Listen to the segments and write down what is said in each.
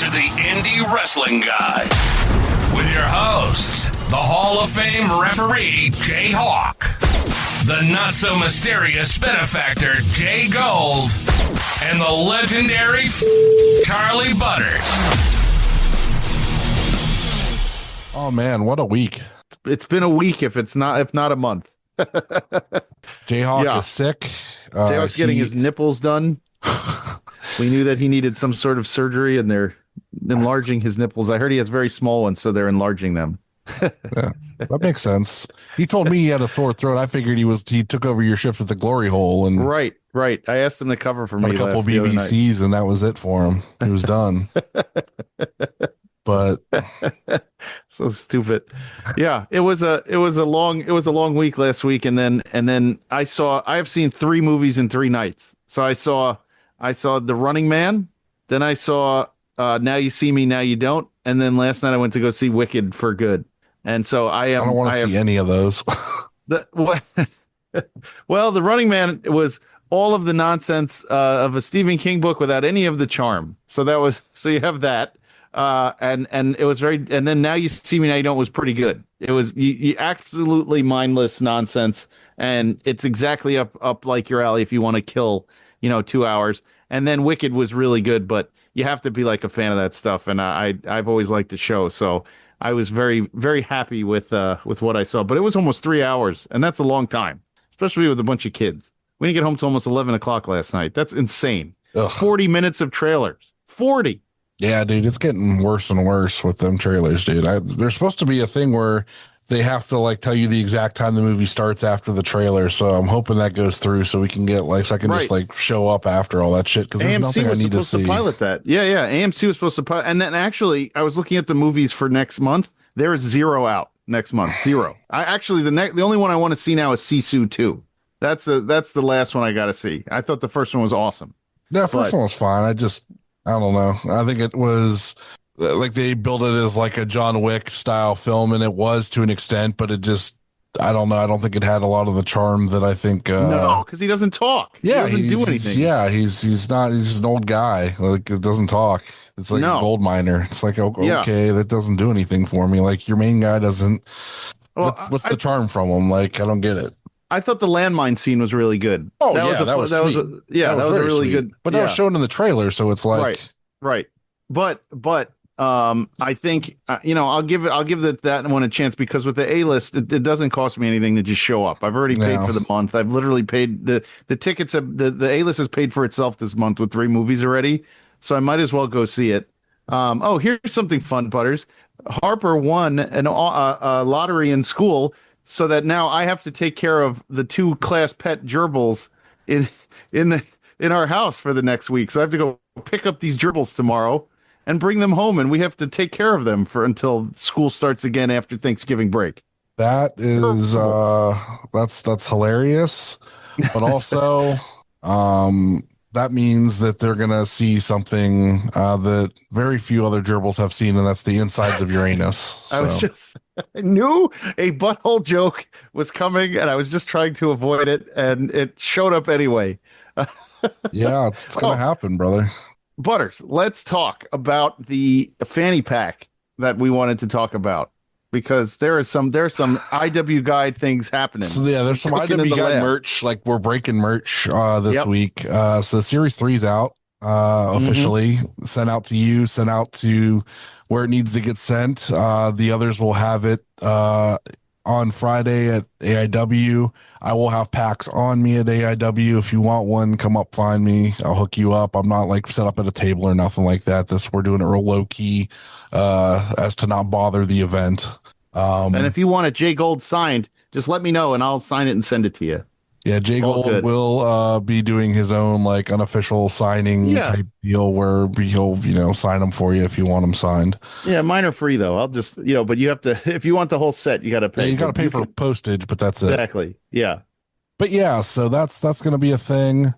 to the Indie Wrestling Guy with your hosts, the Hall of Fame referee, Jay Hawk, the not-so-mysterious benefactor, Jay Gold, and the legendary Charlie Butters. Oh, man, what a week. It's been a week if not a month. Jayhawk is sick. Jayhawk's getting his nipples done. We knew that he needed some sort of surgery, and they're enlarging his nipples. I heard he has very small ones, so they're enlarging them. Yeah, that makes sense. He told me he had a sore throat. I figured he took over your shift at the Glory Hole, and right. I asked him to cover for me a couple BBCs, and that was it for him. He was done. But so stupid. Yeah, it was a long week last week, and then I have seen 3 movies in 3 nights. So I saw The Running Man, then I saw Now You See Me, Now You Don't, and then last night I went to go see Wicked for good. And so I don't want to see any of those. Well, The Running Man was all of the nonsense of a Stephen King book without any of the charm. So you have that. And it was and then Now You See Me, Now You Don't was pretty good. It was you absolutely mindless nonsense, and it's exactly up like your alley if you want to kill 2 hours. And then Wicked was really good, but you have to be like a fan of that stuff, and I've always liked the show, so I was very, very happy with what I saw. But it was almost 3 hours, and that's a long time, especially with a bunch of kids. We didn't get home till almost 11 o'clock last night. That's insane. Ugh. 40 minutes of trailers. 40. Yeah, dude, it's getting worse and worse with them trailers, dude. There's supposed to be a thing where they have to tell you the exact time the movie starts after the trailer. So I'm hoping that goes through so we can get so I can just show up after all that shit. Because there's nothing I need to see. AMC was supposed to pilot that. Yeah. AMC was supposed to pilot. And then actually, I was looking at the movies for next month. There is 0 out next month. 0. The only one I want to see now is Sisu 2. That's the last one I got to see. I thought the first one was awesome. Yeah, first one was fine. I don't know. I think it was they built it as a John Wick style film, and it was to an extent, but it just, I don't know. I don't think it had a lot of the charm that I think. No, because he doesn't talk. Yeah, he doesn't do anything. He's just an old guy. It doesn't talk. It's like a gold miner. It's okay, that doesn't do anything for me. Your main guy doesn't. Well, what's the charm from him? I don't get it. I thought the landmine scene was really good. Oh, that was a really good. But that was shown in the trailer, so it's right. But I think I'll give that one a chance, because with the A-list, it doesn't cost me anything to just show up. I've already paid for the month. I've literally paid the tickets. The A-list has paid for itself this month with 3 movies already, so I might as well go see it. Here's something fun, Butters. Harper won a lottery in school, so that now I have to take care of the 2 class pet gerbils in our house for the next week. So I have to go pick up these gerbils tomorrow and bring them home, and we have to take care of them until school starts again after Thanksgiving break. That is that's hilarious, but also that means that they're gonna see something that very few other gerbils have seen, and that's the insides of Uranus. So. I knew a butthole joke was coming, and I was just trying to avoid it, and it showed up anyway. Yeah, it's gonna happen, brother. Butters, let's talk about the fanny pack that we wanted to talk about, because there's some IW Guide things happening. So yeah, there's some IW Guide merch. We're breaking merch this week. So Series 3's out officially, sent out to you, sent out to where it needs to get sent. The others will have it on Friday at AIW. I will have packs on me at AIW. If you want one, come up, find me. I'll hook you up. I'm not set up at a table or nothing like that. We're doing it real low key, as to not bother the event. And if you want a Jay Gold signed, just let me know and I'll sign it and send it to you. Yeah, Jay Gold will be doing his own unofficial signing type deal where he'll sign them for you if you want them signed. Yeah, mine are free though. I'll just but you have to, if you want the whole set, you got to pay. Yeah, you got to pay for postage, but that's it. Exactly. Yeah. But yeah, so that's going to be a thing.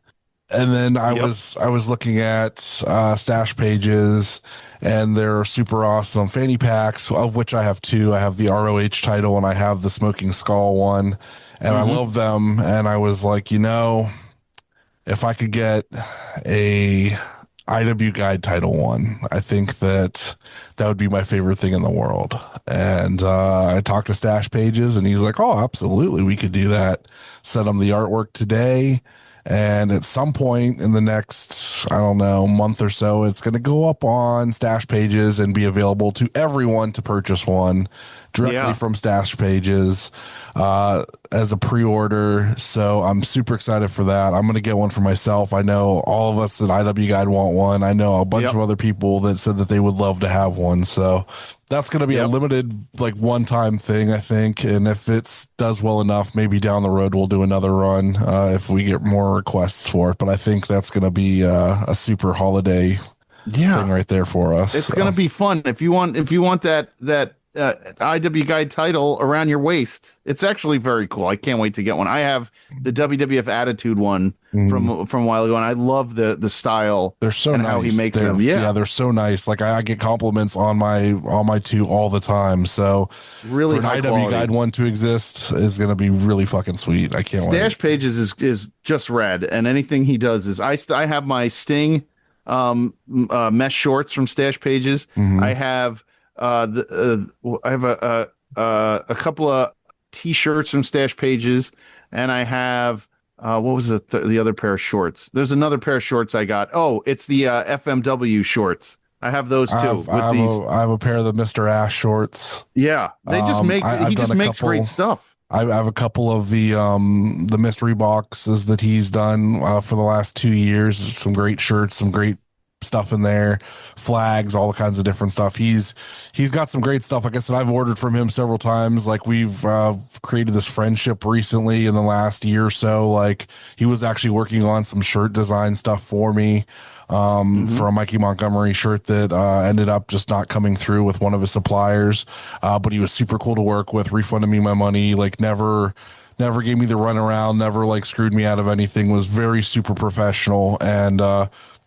And then I was looking at stash pages, and they're super awesome fanny packs, of which I have 2. I have the ROH title and I have the Smoking Skull one. And I love them. And I was like, if I could get a IW Guide Title 1. I think that would be my favorite thing in the world. And I talked to Stash Pages, and he's like, oh, absolutely, we could do that. Send him the artwork today. And at some point in the next, I don't know, month or so, it's going to go up on Stash Pages and be available to everyone to purchase one directly from Stash Pages as a pre-order. So I'm super excited for that. I'm going to get one for myself. I know all of us at IW Guide want one. I know a bunch of other people that said that they would love to have one. So that's going to be a limited, like, one-time thing, I think. And if it does well enough, maybe down the road we'll do another run if we get more requests for it. But I think that's going to be a super holiday thing right there for us. It's going to be fun. If you want that IW Guide title around your waist, it's actually very cool. I can't wait to get one. I have the WWF Attitude one from a while ago, and I love the style. They're so nice. How he makes them. Yeah, they're so nice. Like I get compliments on my two all the time. So really, for an IW Guide one to exist is going to be really fucking sweet. I can't wait. Stash Pages is just rad, and anything he does is I have my Sting mesh shorts from Stash Pages. I have I have a couple of T-shirts from Stash Pages, and I have what was the other pair of shorts? There's another pair of shorts I got. Oh, it's the FMW shorts. I have those too. I have a pair of the Mr. Ash shorts. Yeah, they just make he just makes great stuff. I have a couple of the mystery boxes that he's done for the last 2 years. Some great shirts, some great stuff in there, flags, all kinds of different stuff. He's got some great stuff. Like I said, I've ordered from him several times. Like we've created this friendship recently in the last year or so. Like he was actually working on some shirt design stuff for me for a Mikey Montgomery shirt that ended up just not coming through with one of his suppliers. But he was super cool to work with, refunded me my money, like never gave me the runaround, never like screwed me out of anything, was very super professional. And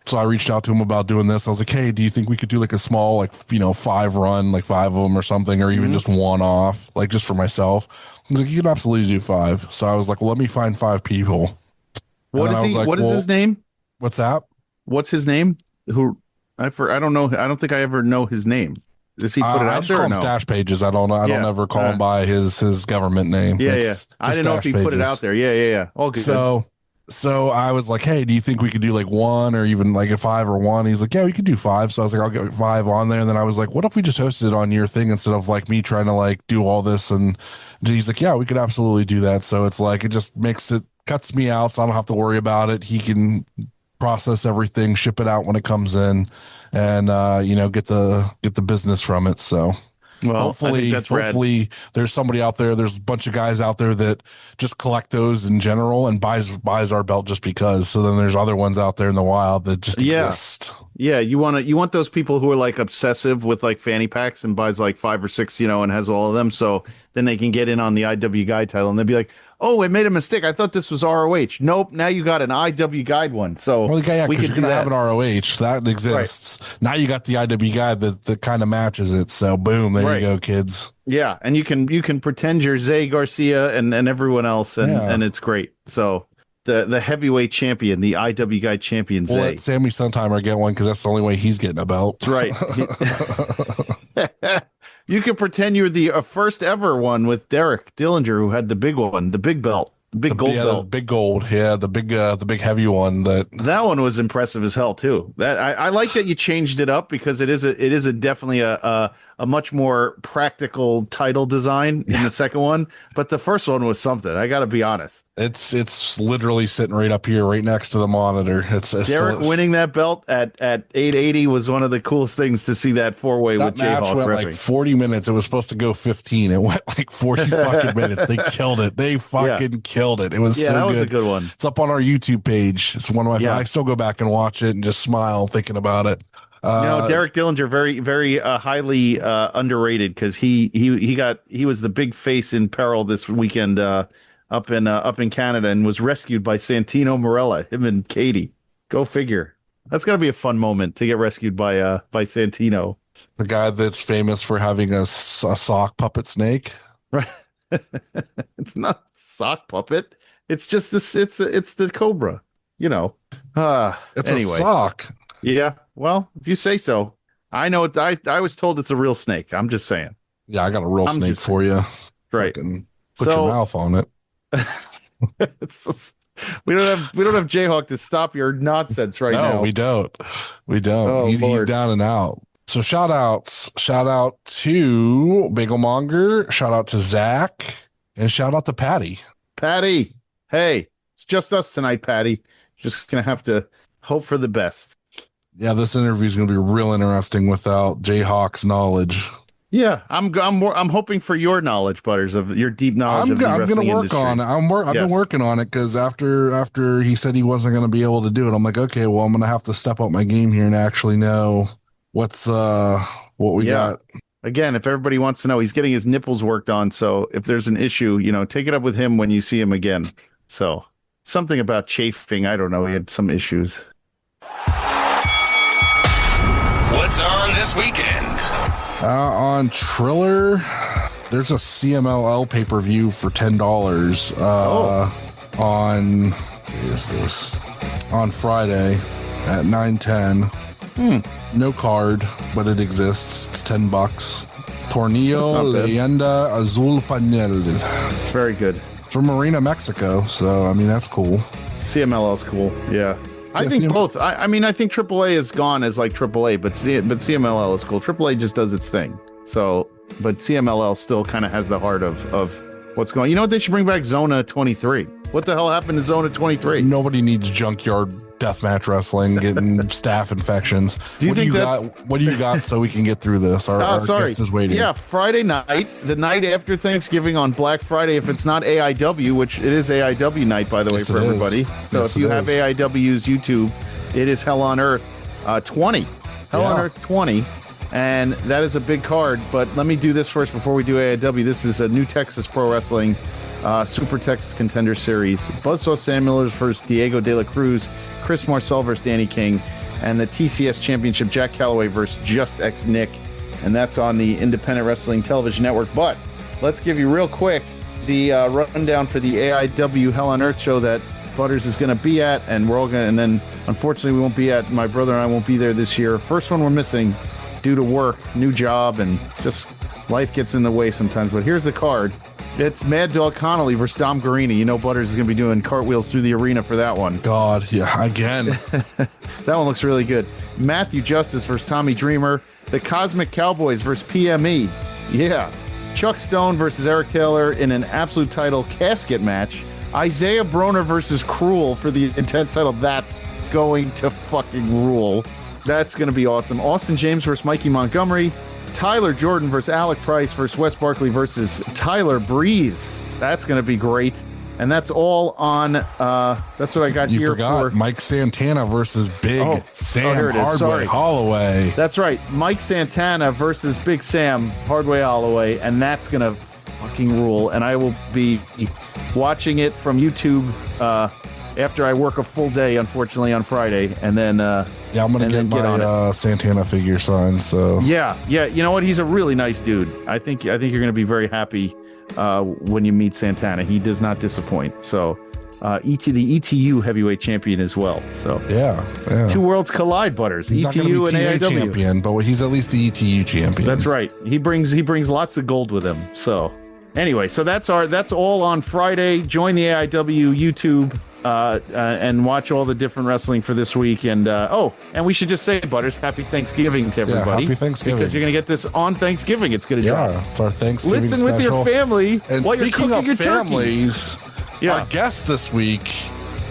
so I reached out to him about doing this. I was like, hey, do you think we could do like a small, like, 5 run, like 5 of them or something, or even just one off, like just for myself? He's like, you can absolutely do 5. So I was like, well, let me find 5 people. What is he? Like, what is his name? What's that? What's his name? I don't know. I don't think I ever know his name. Does he put it out there? Call him Stash Pages. I don't know. I don't ever call him by his government name. Yeah. I didn't know if he put it out there. Yeah. All good. So I was like, hey, do you think we could do like 1 or even like a 5 or 1? He's like, yeah, we could do 5. So I was like, I'll get 5 on there. And then I was like, what if we just hosted it on your thing instead of like me trying to like do all this? And he's like, yeah, we could absolutely do that. So it's like, it just cuts me out. So I don't have to worry about it. He can process everything, ship it out when it comes in, and get the business from it. So well, hopefully there's somebody out there, there's a bunch of guys out there that just collect those in general and buys our belt just because. So then there's other ones out there in the wild that just exist. Yeah, you want those people who are like obsessive with like fanny packs and buys like 5 or 6, and has all of them, so then they can get in on the IW Guide title and they'll be like, oh, it made a mistake. I thought this was ROH. Nope. Now you got an IW Guide one. So we could have an ROH that exists. Right. Now you got the IW Guide that kind of matches it. So boom, there you go, kids. Yeah, and you can pretend you're Zay Garcia and everyone else, and it's great. So the heavyweight champion, the IW Guide champion, Zay. Let Sammy Suntimer get one because that's the only way he's getting a belt. Right. You can pretend you're the first ever one with Derek Dillinger, who had the big one, the big belt, the big gold belt, the big gold, the big heavy one. That one was impressive as hell too. That I like that you changed it up because it is definitely a much more practical title design in the second one, but the first one was something. I got to be honest. It's literally sitting right up here, right next to the monitor. It's Derek winning that belt at 880 was one of the coolest things to see that 4-way with Jayhawk went like 40 minutes. It was supposed to go 15. It went like 40 fucking minutes. They killed it. They fucking killed it. It was so good. That was a good one. It's up on our YouTube page. It's one of my. I still go back and watch it and just smile thinking about it. Derek Dillinger, very, very highly underrated because he was the big face in peril this weekend up in Canada and was rescued by Santino Marella, him and Katie. Go figure. That's got to be a fun moment to get rescued by Santino. The guy that's famous for having a sock puppet snake. Right. It's not a sock puppet. It's just this. It's the cobra. It's anyway. A sock. Yeah. Well, if you say so. I know it. I was told it's a real snake. I'm just saying. Yeah, I got a real snake for you. Right. Put your mouth on it. we don't have Jayhawk to stop your nonsense right now. No, we don't. Oh, he's down and out. So shout out to Bagelmonger, shout out to Zach, and shout out to Patty. Patty, hey, it's just us tonight, Patty. Just gonna have to hope for the best. Yeah, this interview is gonna be real interesting without Jayhawk's knowledge. Yeah, I'm hoping for your knowledge, Butters, of your deep knowledge. I'm going to work on it. I've been working on it because after he said he wasn't going to be able to do it, I'm like, okay, well, I'm going to have to step up my game here and actually know what we got. Again, if everybody wants to know, he's getting his nipples worked on. So if there's an issue, take it up with him when you see him again. So something about chafing. I don't know. He had some issues. What's on this weekend? On Triller, there's a CMLL pay-per-view for $10 on Friday at 9:10. No card, but it exists. It's $10. Tornillo Leyenda Azul Fanel. It's very good. From Marina, Mexico. So, I mean, that's cool. CMLL is cool. Yeah. I think both. I mean, I think AAA is gone as like AAA, but CMLL is cool. AAA just does its thing. So, but CMLL still kind of has the heart of what's going. You know what? They should bring back Zona 23. What the hell happened to Zona 23? Nobody needs junkyard deathmatch wrestling, getting staph infections. What do you got so we can get through this? Our guest is waiting. Yeah, Friday night, the night after Thanksgiving on Black Friday, if it's not AIW, which it is AIW night, by the way, for everybody. So if you have AIW's YouTube, it is Hell on Earth 20. Hell on Earth 20. And that is a big card. But let me do this first before we do AIW. This is a New Texas Pro Wrestling Super Texas Contender Series. Buzzsaw Samuels versus Diego De La Cruz. Chris Marcel versus Danny King, and the TCS Championship, Jack Calloway versus Just X Nick, and that's on the Independent Wrestling Television Network. But let's give you real quick the rundown for the AIW Hell on Earth show that Butters is going to be at, and we're all going to, and then unfortunately we won't be at, my brother and I won't be there this year. First one we're missing due to work, new job, and just life gets in the way sometimes. But here's the card. It's Mad Dog Connolly versus Dom Guarini. You know Butters is going to be doing cartwheels through the arena for that one. God, yeah, again. That one looks really good. Matthew Justice versus Tommy Dreamer. The Cosmic Cowboys versus PME. Yeah. Chuck Stone versus Eric Taylor in an absolute title casket match. Isaiah Broner versus Cruel for the Intense title. That's going to fucking rule. That's going to be awesome. Austin James versus Mikey Montgomery. Tyler Jordan versus Alec Price versus Wes Barkley versus Tyler Breeze. That's going to be great. And that's all on, that's what I got here. You forgot Mike Santana versus Big Sam Hardway Holloway. That's right. Mike Santana versus Big Sam Hardway Holloway. And that's going to fucking rule. And I will be watching it from YouTube after I work a full day, unfortunately, on Friday. And then I'm gonna get my Santana figure signed. So yeah. You know what? He's a really nice dude. I think you're gonna be very happy when you meet Santana. He does not disappoint. So the ETU heavyweight champion as well. So yeah. Two worlds collide, Butters. He's ETU and AIW champion, but he's at least the ETU champion. That's right. He brings lots of gold with him. So anyway, so that's all on Friday. Join the AIW YouTube. And watch all the different wrestling for this week. And and we should just say, Butters, happy Thanksgiving to everybody. Happy Thanksgiving. Because you're going to get this on Thanksgiving. It's going to drop. It's our Thanksgiving Listen special. with your family and while you're cooking your families, our guest this week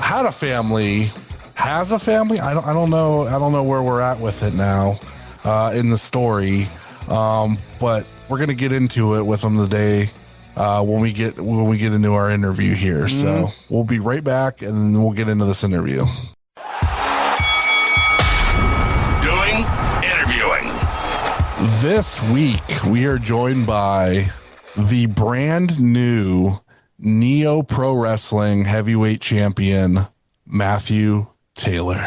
had a family, has a family. I don't know where we're at with it now in the story. But we're going to get into it with him today. When we get into our interview here. So we'll be right back and then we'll get into this interview. Interviewing. This week we are joined by the brand new Neo Pro Wrestling heavyweight champion, Matthew Taylor.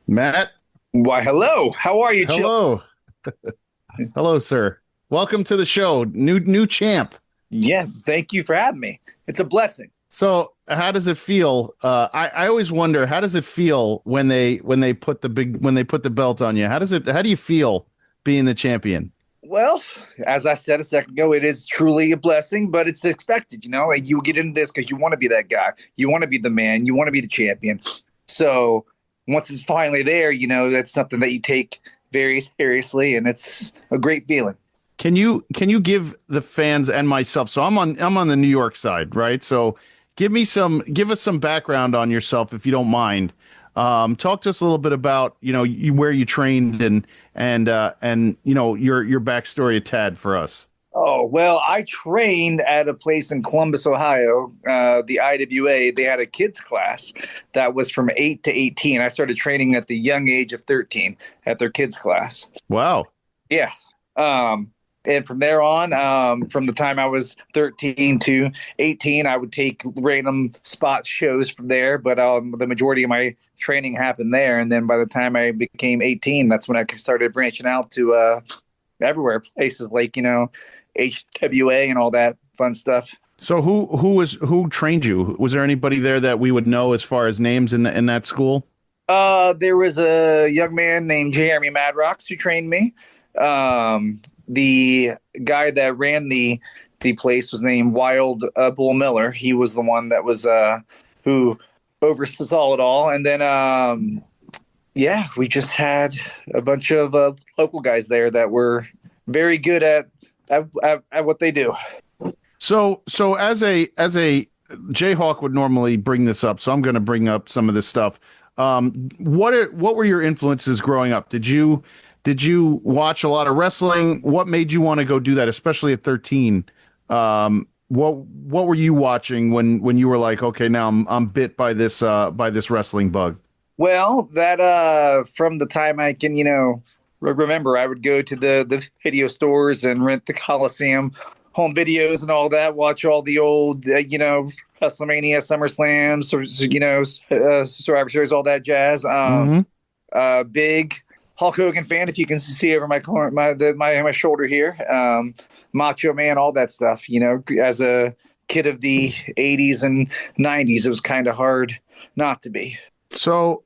Matt. Why, hello. How are you, Hello. Hello, sir. Welcome to the show. New champ. Yeah, thank you for having me. It's a blessing. So how does it feel? I always wonder, how does it feel when they put the belt on you? How do you feel being the champion? Well, as I said a second ago, it is truly a blessing, but it's expected. Like you get into this because you want to be that guy, you want to be the man, you want to be the champion. So once it's finally there, that's something that you take very seriously, and it's a great feeling. Can you give the fans and myself? So I'm on the New York side, right? So give us some background on yourself if you don't mind. Talk to us a little bit about where you trained and your backstory a tad for us. Oh, well, I trained at a place in Columbus, Ohio, the IWA. They had a kids class that was from 8 to 18. I started training at the young age of 13 at their kids class. Wow. Yeah. And from there on, from the time I was 13 to 18, I would take random spot shows from there. But the majority of my training happened there. And then by the time I became 18, that's when I started branching out to everywhere, places like, HWA and all that fun stuff. So who trained you? Was there anybody there that we would know as far as names in that school? There was a young man named Jeremy Madrox who trained me. The guy that ran the place was named Wild Bull Miller. He was the one that was who oversaw it all. And then we just had a bunch of local guys there that were very good at what they do. So as a Jayhawk would normally bring this up, so I'm going to bring up some of this stuff. What were your influences growing up? Did you watch a lot of wrestling? What made you want to go do that, especially at 13? What were you watching when you were like, okay, now I'm bit by this wrestling bug? Well, that from the time I can, remember, I would go to the video stores and rent the Coliseum home videos and all that, watch all the old, WrestleMania, SummerSlams, Survivor Series, all that jazz. Big Hulk Hogan fan, if you can see over my shoulder here. Macho Man, all that stuff. As a kid of the 80s and 90s, it was kind of hard not to be. So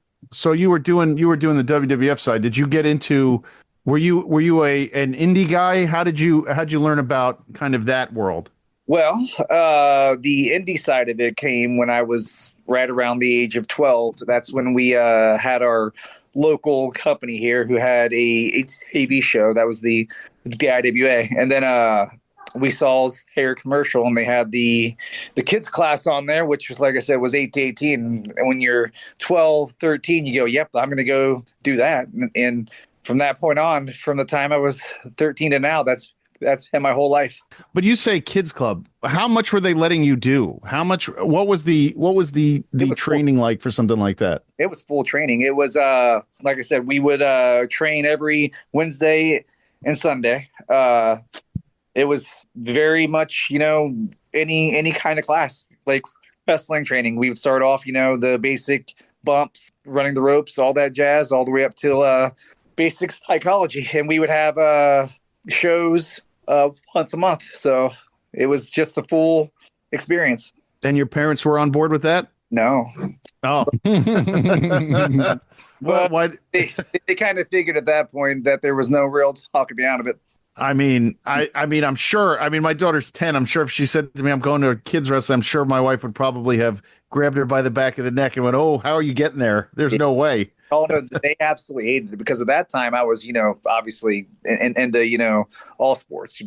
you were doing the WWF side. Did you get into? Were you an indie guy? How'd you learn about kind of that world? Well, the indie side of it came when I was right around the age of 12. That's when we had our local company here who had a TV show that was the IWA, and then we saw their commercial and they had the kids class on there, which was, like I said, was 8 to 18. And when you're 12, 13, you go, yep, I'm going to go do that. And from that point on, from the time I was 13 to now, that's been my whole life. But you say kids club. How much were they letting you do? What was the training like for something like that? It was full training. It was, like I said, we would train every Wednesday and Sunday. It was very much, any kind of class, like wrestling training. We would start off, the basic bumps, running the ropes, all that jazz, all the way up till basic psychology. And we would have shows once a month. So it was just a full experience. And your parents were on board with that? No. Oh. But why? They kind of figured at that point that there was no real talking me out of it. I mean, I'm sure. I mean, my daughter's 10. I'm sure if she said to me, I'm going to a kids wrestling, I'm sure my wife would probably have grabbed her by the back of the neck and went, "Oh, how are you getting there? There's no way." Oh, no, they absolutely hated it because at that time I was, obviously into, all sports,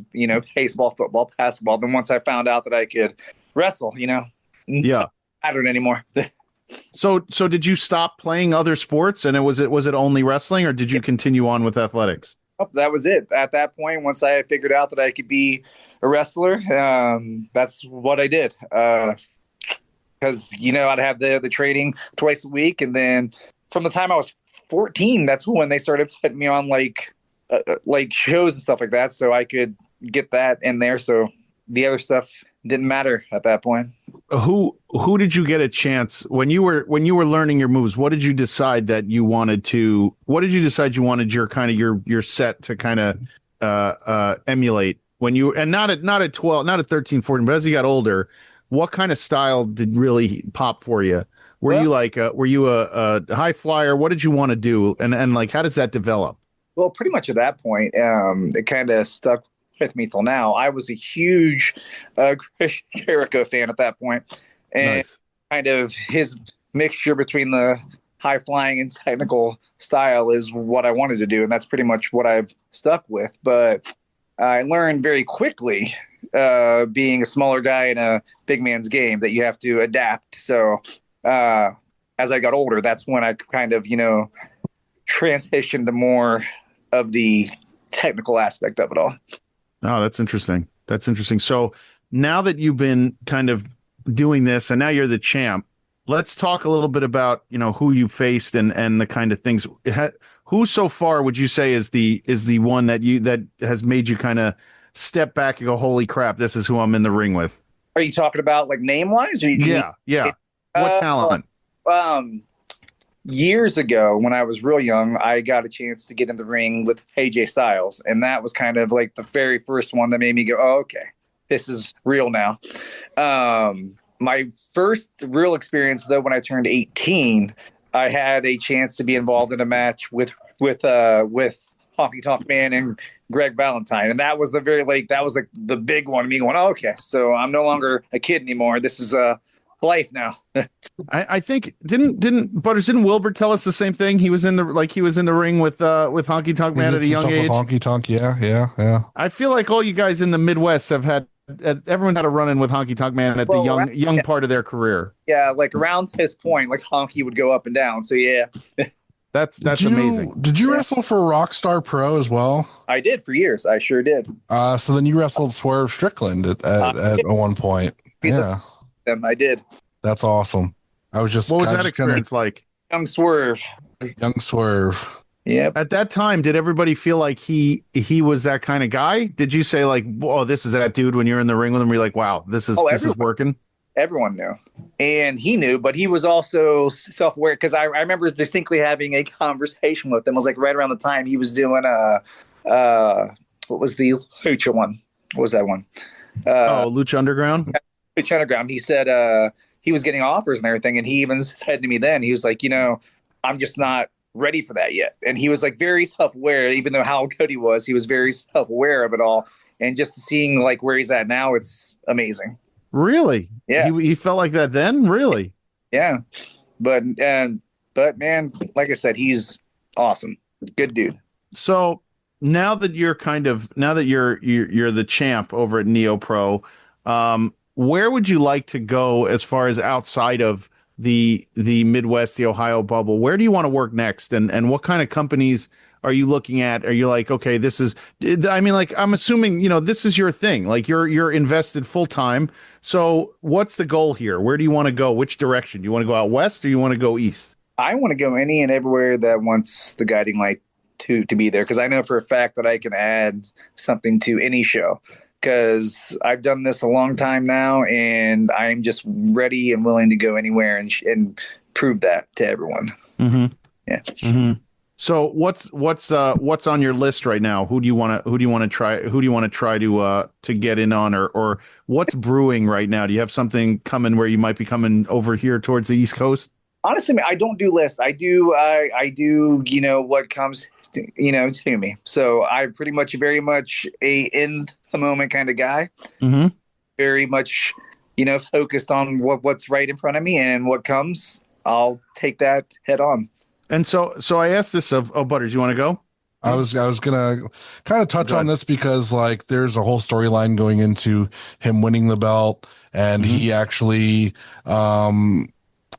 baseball, football, basketball. Then once I found out that I could wrestle, yeah, I don't anymore. So did you stop playing other sports and was it only wrestling or did you continue on with athletics? Oh, that was it. At that point, once I figured out that I could be a wrestler, that's what I did. Because, I'd have the training twice a week. And then from the time I was 14, that's when they started putting me on like shows and stuff like that. So I could get that in there. So the other stuff didn't matter at that point. Who did you get a chance when you were learning your moves? What did you decide that you wanted to? What did you decide you wanted your kind of your set to kind of emulate when you and not at 12, not at 13, 14, but as you got older, what kind of style did really pop for you? Were you a high flyer? What did you want to do? And like, how does that develop? Well, pretty much at that point, it kind of stuck with me till now. I was a huge Chris Jericho fan at that point, and Nice. kind of his mixture between the high flying and technical style is what I wanted to do, and that's pretty much what I've stuck with. But I learned very quickly, being a smaller guy in a big man's game, that you have to adapt. So as I got older, that's when I kind of, transitioned to more of the technical aspect of it all. Oh, that's interesting. That's interesting. So now that you've been kind of doing this and now you're the champ, let's talk a little bit about, who you faced and the kind of things. Who so far would you say is the one that has made you kind of step back and go, holy crap, this is who I'm in the ring with? Are you talking about like name wise? Or yeah. What talent? Years ago, when I was real young, I got a chance to get in the ring with AJ Styles, and that was kind of like the very first one that made me go, "Oh, okay, this is real now." My first real experience, though, when I turned 18, I had a chance to be involved in a match with Honky Tonk Man and Greg Valentine, and that was that was like the big one. Me going, oh, "Okay, so I'm no longer a kid anymore. This is life now." I think didn't Wilbur tell us the same thing? He was in the ring with Honky Tonk Man at a young age. Honky Tonk, yeah. I feel like all you guys in the Midwest have had everyone had a run in with Honky Tonk Man at the young part of their career. Yeah, like around this point, like Honky would go up and down. So yeah. That's amazing. Did you wrestle for Rockstar Pro as well? I did for years. I sure did. So then you wrestled Swerve Strickland at one point. Yeah. I did. That's awesome. What was that experience like? Young Swerve. Yeah. At that time, did everybody feel like he was that kind of guy? Did you say like, "Oh, this is that dude"? When you're in the ring with him, you're like, "Wow, this is working." Everyone knew, and he knew, but he was also self-aware, because I remember distinctly having a conversation with him. It was like right around the time he was doing what was the Lucha one? What was that one? Lucha Underground. Lucha Underground. He said he was getting offers and everything, and he even said to me then, he was like, "I'm just not ready for that yet." And he was like very self-aware, even though how good he was very self-aware of it all. And just seeing like where he's at now, it's amazing. Really? Yeah. He felt like that then? Really? Yeah. But man, like I said, he's awesome. Good dude. So now that you're the champ over at Neo Pro, where would you like to go as far as outside of the Midwest, the Ohio bubble? Where do you want to work next? And what kind of companies are you looking at? Are you like, okay, I'm assuming, this is your thing. Like you're invested full time. So what's the goal here? Where do you want to go? Which direction? Do you want to go out west or you want to go east? I want to go any and everywhere that wants the guiding light to be there. Cause I know for a fact that I can add something to any show. Because I've done this a long time now, and I'm just ready and willing to go anywhere and prove that to everyone. Mm-hmm. Yeah. Mm-hmm. So what's on your list right now? Who do you want to try? Who do you want to try to get in on, or what's brewing right now? Do you have something coming where you might be coming over here towards the East Coast? Honestly, I don't do lists. I do what comes to me. So I'm pretty much very much a in the moment kind of guy. Mm-hmm. Very much, focused on what's right in front of me, and what comes, I'll take that head on. And so I asked this of Butters, you want to go? I was gonna kind of touch on this because like there's a whole storyline going into him winning the belt, and he actually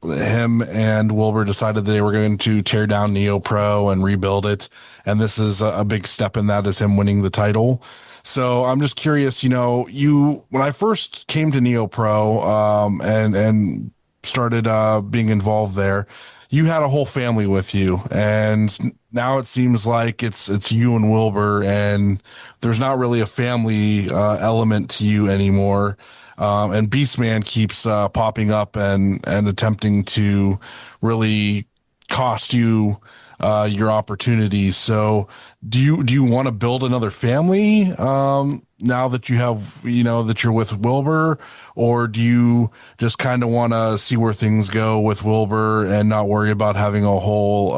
him and Wilbur decided they were going to tear down Neo Pro and rebuild it, and this is a big step in that, is him winning the title. So I'm just curious, when I first came to Neo Pro and started being involved there, you had a whole family with you, and now it seems like it's you and Wilbur, and there's not really a family element to you anymore. And Beastman keeps popping up and attempting to really cost you your opportunities. So do you want to build another family now that you have, that you're with Wilbur, or do you just kind of want to see where things go with Wilbur and not worry about having a whole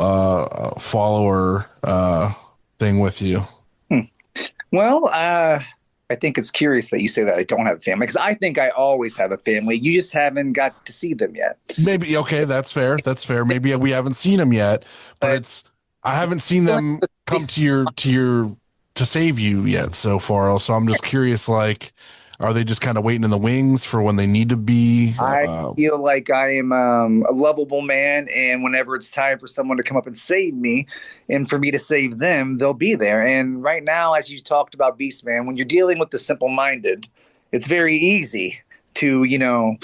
follower thing with you? Well, I think it's curious that you say that I don't have a family, because I think I always have a family. You just haven't got to see them yet. Maybe. Okay. That's fair. That's fair. Maybe we haven't seen them yet, but I haven't seen them come to save you yet so far. So I'm just curious, like, are they just kind of waiting in the wings for when they need to be? I feel like I am a lovable man, and whenever it's time for someone to come up and save me, and for me to save them, they'll be there. And right now, as you talked about Beastman, when you're dealing with the simple-minded, it's very easy to,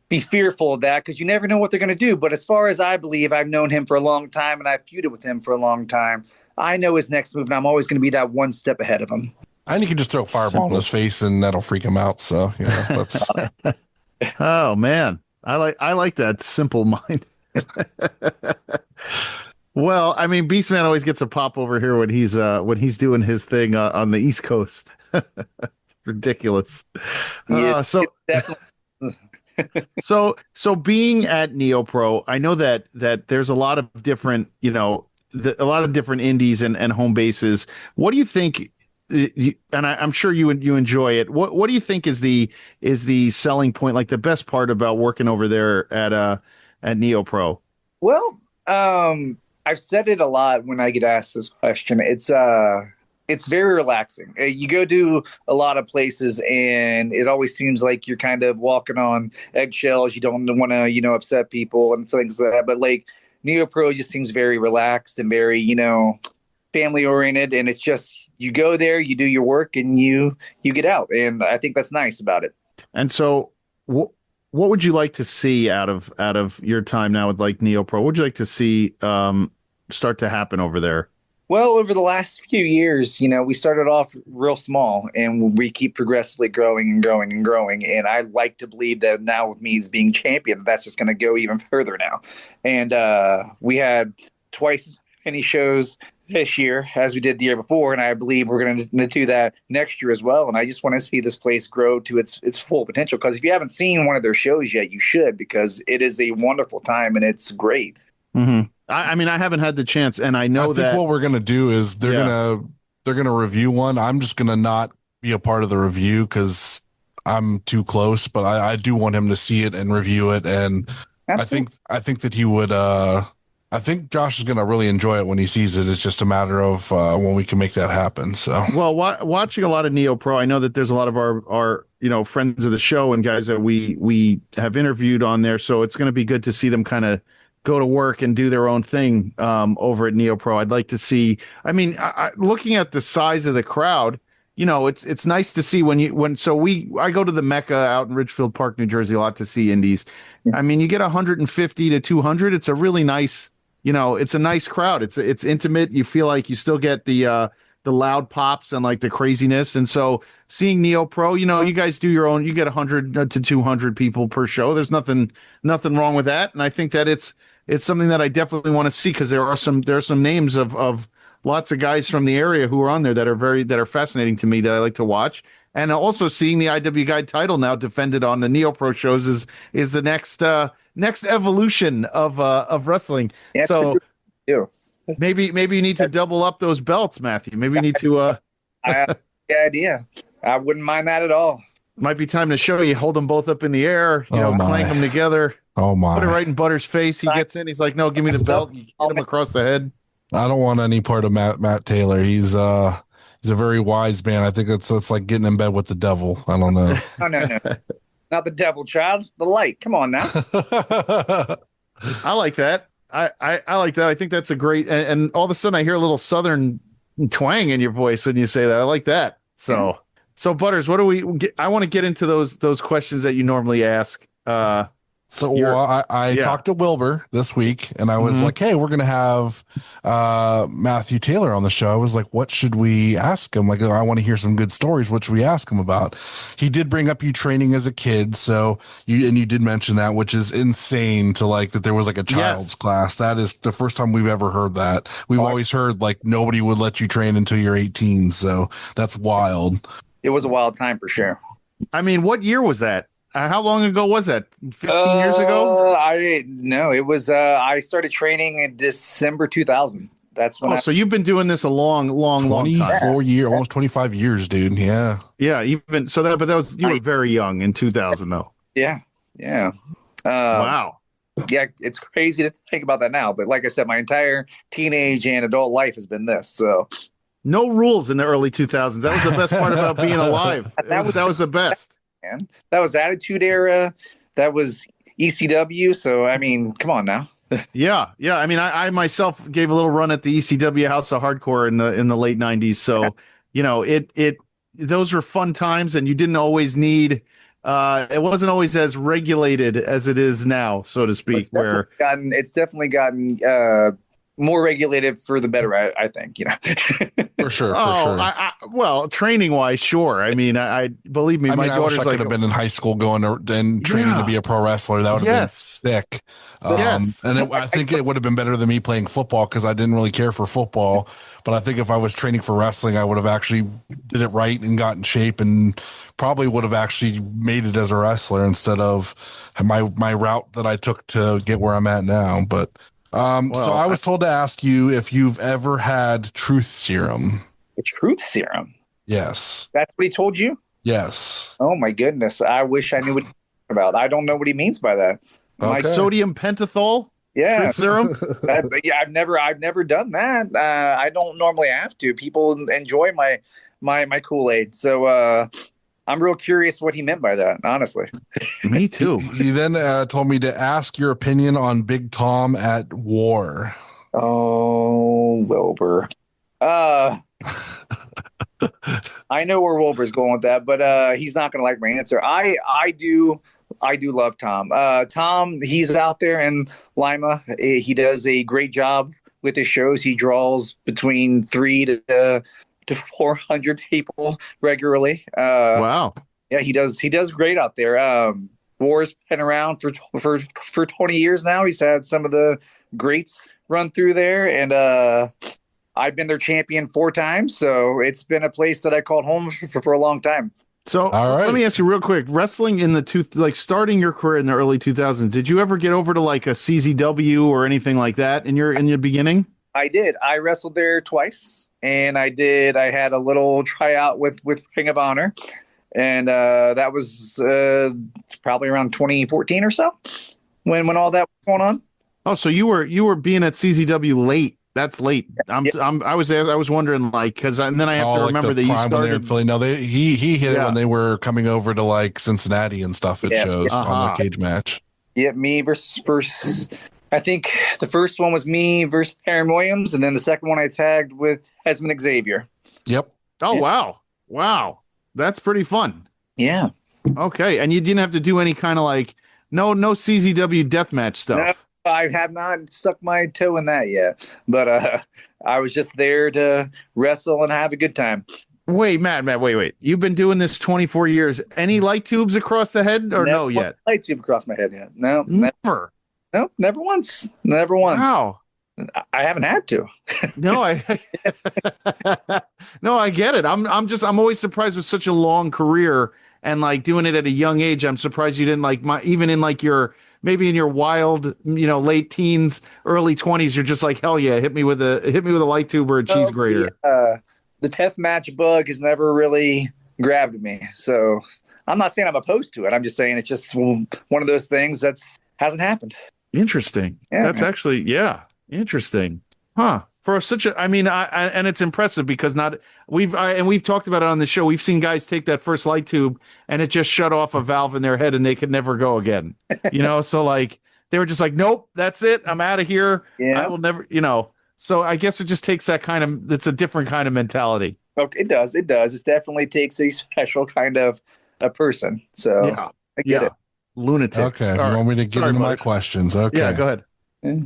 be fearful of that, because you never know what they're going to do. But as far as I believe, I've known him for a long time, and I've feuded with him for a long time. I know his next move, and I'm always going to be that one step ahead of him. And you can just throw a fireball in his face, and that'll freak him out. So, that's. Oh man, I like that simple mind. Well, I mean, Beastman always gets a pop over here when he's doing his thing on the East Coast. Ridiculous. Yeah, So being at NeoPro, I know that there's a lot of different, a lot of different indies and home bases. What do you think? And I'm sure you enjoy it. What do you think is the selling point, like the best part about working over there at NeoPro? Well, I've said it a lot when I get asked this question. It's very relaxing. You go to a lot of places, and it always seems like you're kind of walking on eggshells. You don't want to, upset people and things like that. But like NeoPro just seems very relaxed and very, family oriented, and it's just, you go there, you do your work, and you get out. And I think that's nice about it. And so what would you like to see out of your time now with like NeoPro? What would you like to see start to happen over there? Well, over the last few years, we started off real small, and we keep progressively growing and growing and growing. And I like to believe that now with me as being champion, that's just going to go even further now. And we had twice as many shows this year as we did the year before, and I believe we're going to do that next year as well. And I just want to see this place grow to its full potential, because if you haven't seen one of their shows yet, you should, because it is a wonderful time and it's great. Mm-hmm. I mean, I haven't had the chance, and I think that what we're gonna do is they're gonna review one. I'm just gonna not be a part of the review because I'm too close, but I do want him to see it and review it, and absolutely. I think that he would. I think Josh is gonna really enjoy it when he sees it. It's just a matter of when we can make that happen. So, well, watching a lot of NeoPro, I know that there's a lot of our friends of the show and guys that we have interviewed on there, so it's going to be good to see them kind of go to work and do their own thing over at NeoPro. I'd like to see. I mean, looking at the size of the crowd, it's nice to see I go to the Mecca out in Ridgefield Park, New Jersey, a lot to see indies. I mean, you get 150 to 200. It's a really nice, it's a nice crowd. It's intimate. You feel like you still get the loud pops and like the craziness. And so seeing NeoPro, you guys do your own. You get 100 to 200 people per show. There's nothing wrong with that. And I think that it's something that I definitely want to see, because there are some names of lots of guys from the area who are on there that are fascinating to me, that I like to watch. And also seeing the IW Guide title now defended on the NeoPro shows is the next evolution of wrestling. Yeah, so maybe you need to double up those belts, Matthew. Maybe you need to. I have the idea. I wouldn't mind that at all. Might be time to show you. Hold them both up in the air. Clank them together. Oh my! Put it right in Butter's face. He gets in. He's like, "No, give me the belt." You hit him across the head. I don't want any part of Matt Taylor. He's a very wise man. I think it's like getting in bed with the devil. I don't know. No. Not the devil, child. The light. Come on now. I like that. I like that. I think that's a great. And all of a sudden, I hear a little Southern twang in your voice when you say that. I like that. So, So Butters, what do we get? I want to get into those questions that you normally ask. So I talked to Wilbur this week, and I was like, "Hey, we're gonna have Matthew Taylor on the show." I was like, "What should we ask him? Like, I want to hear some good stories. What should we ask him about?" He did bring up you training as a kid, so you did mention that, which is insane to like that there was like a child's class. That is the first time we've ever heard that. We've always heard like nobody would let you train until you're 18, so that's wild. It was a wild time for sure. I mean, what year was that? How long ago was that? 15 years ago? It was. I started training in December 2000. That's when. So you've been doing this a long time. 24 years, almost 25 years, dude. Yeah. Yeah. Even so but that was, you were very young in 2000 though. Yeah. Yeah. Wow. Yeah. It's crazy to think about that now. But like I said, my entire teenage and adult life has been this. So no rules in the early 2000s. That was the best part about being alive. That was the best. Man. That was Attitude Era. That was ECW. So, I mean, come on now. Yeah. I mean, I myself gave a little run at the ECW House of Hardcore in the late 90s. So, you know, those were fun times, and you didn't always need. It wasn't always as regulated as it is now, so to speak. It's definitely gotten more regulated for the better, I think, you know. For sure. Well, training wise, sure. I mean, I believe me, my daughter's could have been in high school going and training to be a pro wrestler. That would have been sick. And I think it would have been better than me playing football because I didn't really care for football. But I think if I was training for wrestling, I would have actually did it right and got in shape and probably would have actually made it as a wrestler instead of my route that I took to get where I'm at now. But so I was told to ask you if you've ever had truth serum. A truth serum? Yes. That's what he told you? Yes. Oh my goodness. I wish I knew what he's about. I don't know what he means by that. Okay. Sodium pentothal? Yeah. Truth serum? I've never done that. I don't normally have to. People enjoy my Kool-Aid. So I'm real curious what he meant by that, honestly. Me too. He then told me to ask your opinion on Big Tom at War. Oh, Wilbur. I know where Wilbur's going with that, but he's not going to like my answer. I do love Tom. Tom, he's out there in Lima. He does a great job with his shows. He draws between 300 to 400 people regularly. Wow. Yeah, he does great out there. War's been around for 20 years now. He's had some of the greats run through there, and I've been their champion 4 times, so it's been a place that I called home for a long time. So let me ask you real quick, wrestling in the starting your career in the early 2000s, did you ever get over to like a CZW or anything like that in your beginning? I did. I wrestled there twice, and I had a little tryout with Ring of Honor, and that was probably around 2014 or so when all that was going on. Oh, so you were being at CZW late. That's late. I was wondering, like, because then I have to remember that you started. No, he hit it when they were coming over to like Cincinnati and stuff. It shows on the cage match. Yeah, me versus. I think the first one was me versus Aaron Williams, and then the second one I tagged with Hesman Xavier. Yep. Oh wow, that's pretty fun. Yeah. Okay, and you didn't have to do any kind of like no CZW deathmatch stuff. No. I have not stuck my toe in that yet, but I was just there to wrestle and have a good time. Wait, Matt, wait. You've been doing this 24 years. Any light tubes across the head or no yet? Light tube across my head yet. No. Never. No, never once. Never once. Wow. I haven't had to. No, I get it. I'm always surprised with such a long career and like doing it at a young age. I'm surprised you didn't even in like maybe in your wild, late teens, early 20s, you're just like, hell yeah, hit me with a light tube or a cheese grater. The death match bug has never really grabbed me. So I'm not saying I'm opposed to it. I'm just saying it's just one of those things that hasn't happened. Interesting. Yeah, that's actually, interesting. Huh. For such a, and it's impressive because we've talked about it on the show. We've seen guys take that first light tube and it just shut off a valve in their head and they could never go again. So like they were just like, nope, that's it. I'm out of here. Yeah. I will never, So I guess it just takes it's a different kind of mentality. Okay, it does. It definitely takes a special kind of a person. So I get it. lunatics. Okay, you want me to get into my questions? Okay. Yeah, go ahead.